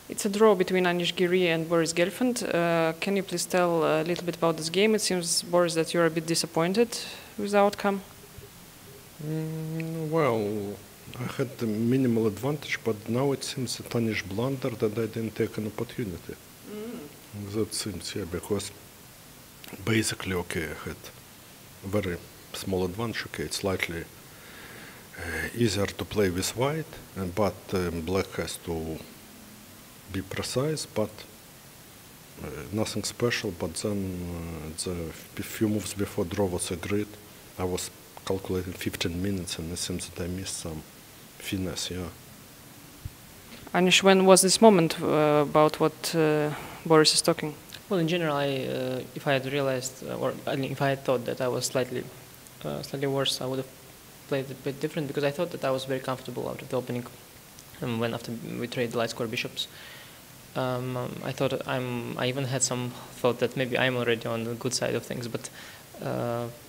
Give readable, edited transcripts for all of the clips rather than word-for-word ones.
It's a draw between Anish Giri and Boris Gelfand. Can you please tell a little bit about this game? It seems, Boris, that you're a bit disappointed with the outcome. Well, I had the minimal advantage, but now it seems that Anish blundered and I didn't take an opportunity. That seems, yeah, because basically, okay, I had a very small advantage. Okay, it's slightly easier to play with white, but black has to be precise, but nothing special. But then the few moves before draw was agreed. I was calculating 15 minutes, and it seems that I missed some finesse, yeah. Anish, when was this moment about what Boris is talking? Well, in general, if I had realized, or if I had thought that I was slightly worse, I would have played a bit different, because I thought that I was very comfortable out of the opening. When after we traded the light square bishops, I thought I even had some thought that maybe I'm already on the good side of things. But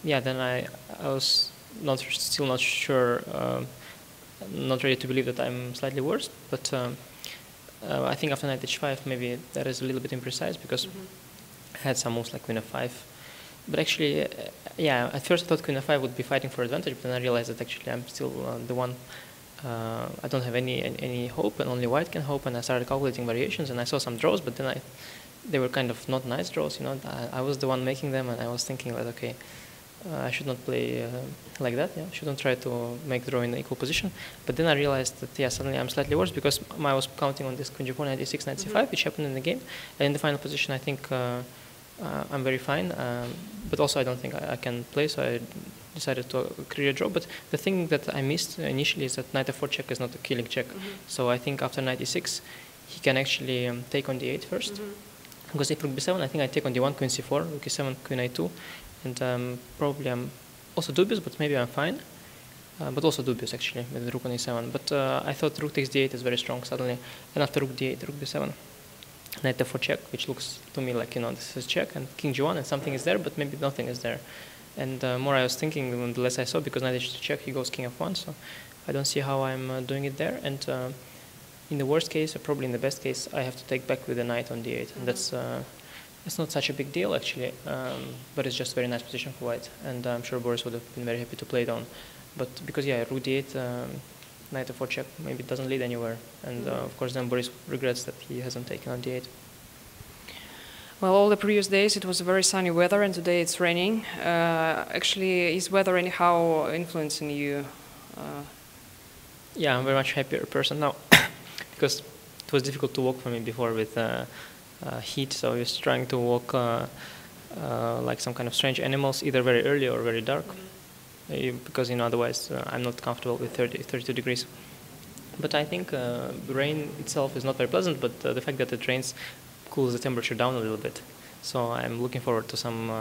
yeah, then I was still not sure, not ready to believe that I'm slightly worse. But I think after knight h5, maybe that is a little bit imprecise, because I had some moves like queen f5. But actually, yeah, at first I thought queen f5 would be fighting for advantage, but then I realized that actually I'm still the one. I don't have any hope, and only white can hope. And I started calculating variations, and I saw some draws, but then they were kind of not nice draws. You know, I was the one making them, and I was thinking that okay, I should not play like that. Yeah, I shouldn't try to make draw in an equal position. But then I realized that yeah, suddenly I'm slightly worse, because I was counting on this queen g4, knight e6, knight c5, which happened in the game. And in the final position, I think I'm very fine. But also I don't think I can play, so I decided to create a draw. But the thing that I missed initially is that knight f4 check is not a killing check. So I think after knight e6, he can actually take on d8 first. Because if rook b7, I think I take on d1, queen c4, rook e7, queen a2. And probably I'm also dubious, but maybe I'm fine. But also dubious, actually, with rook on e7. But I thought rook takes d8 is very strong suddenly. And after rook d8, rook b7, knight f4 check, which looks to me like, you know, this is check, and king g1, and something is there, but maybe nothing is there. And the more I was thinking, the less I saw, because knight h2 check, he goes king f1, so I don't see how I'm doing it there. And in the worst case, or probably in the best case, I have to take back with the knight on d8, and that's it's not such a big deal, actually, but it's just a very nice position for white, and I'm sure Boris would have been very happy to play it on. But because, yeah, rook d8, knight f4 check, maybe it doesn't lead anywhere, and of course then Boris regrets that he hasn't taken on d8. Well, all the previous days it was very sunny weather, and today it's raining. Actually, is weather anyhow influencing you? Yeah, I'm a very much happier person now, because it was difficult to walk for me before with heat, so I was trying to walk like some kind of strange animals, either very early or very dark, because, you know, otherwise I'm not comfortable with 32 degrees. But I think rain itself is not very pleasant, but the fact that it rains cools the temperature down a little bit. So I'm looking forward to some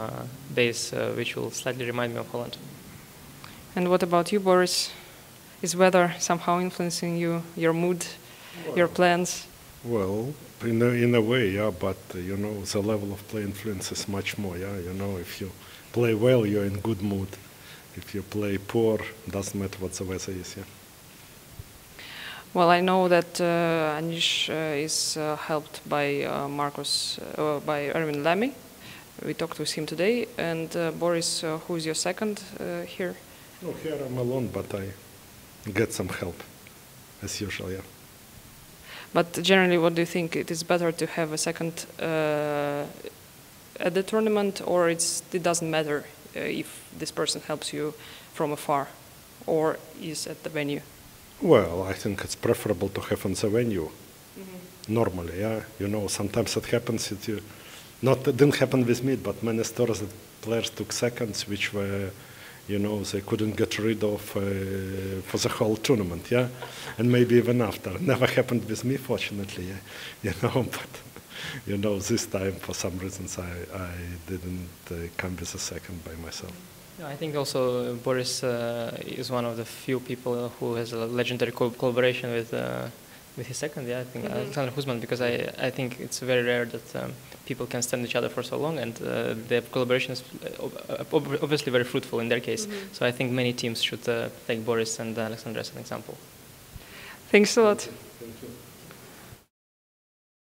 days which will slightly remind me of Holland. And what about you, Boris? Is weather somehow influencing you, your mood, your plans? Well, in a way, yeah, but you know, the level of play influences much more, yeah. You know, if you play well, you're in good mood. If you play poor, doesn't matter what the weather is, yeah. Well, I know that Anish is helped by by Erwin Lemmy. We talked with him today. And Boris, who is your second here? No, here I'm alone, but I get some help, as usual, yeah. But generally, what do you think? It is better to have a second at the tournament, or it doesn't matter if this person helps you from afar, or is at the venue? Well, I think it's preferable to have on the venue. Normally, yeah. You know, sometimes it happens. It didn't happen with me, but many stories that players took seconds, which were, you know, they couldn't get rid of for the whole tournament, yeah, and maybe even after. Never happened with me, fortunately, yeah? You know. But you know, this time for some reasons I didn't come with a second by myself. Yeah, I think also Boris is one of the few people who has a legendary collaboration with his second. Yeah, I think Alexander Husman, because I think it's very rare that people can stand each other for so long, and their collaboration is obviously very fruitful in their case. So I think many teams should take Boris and Alexander as an example. Thanks a lot. Thank you.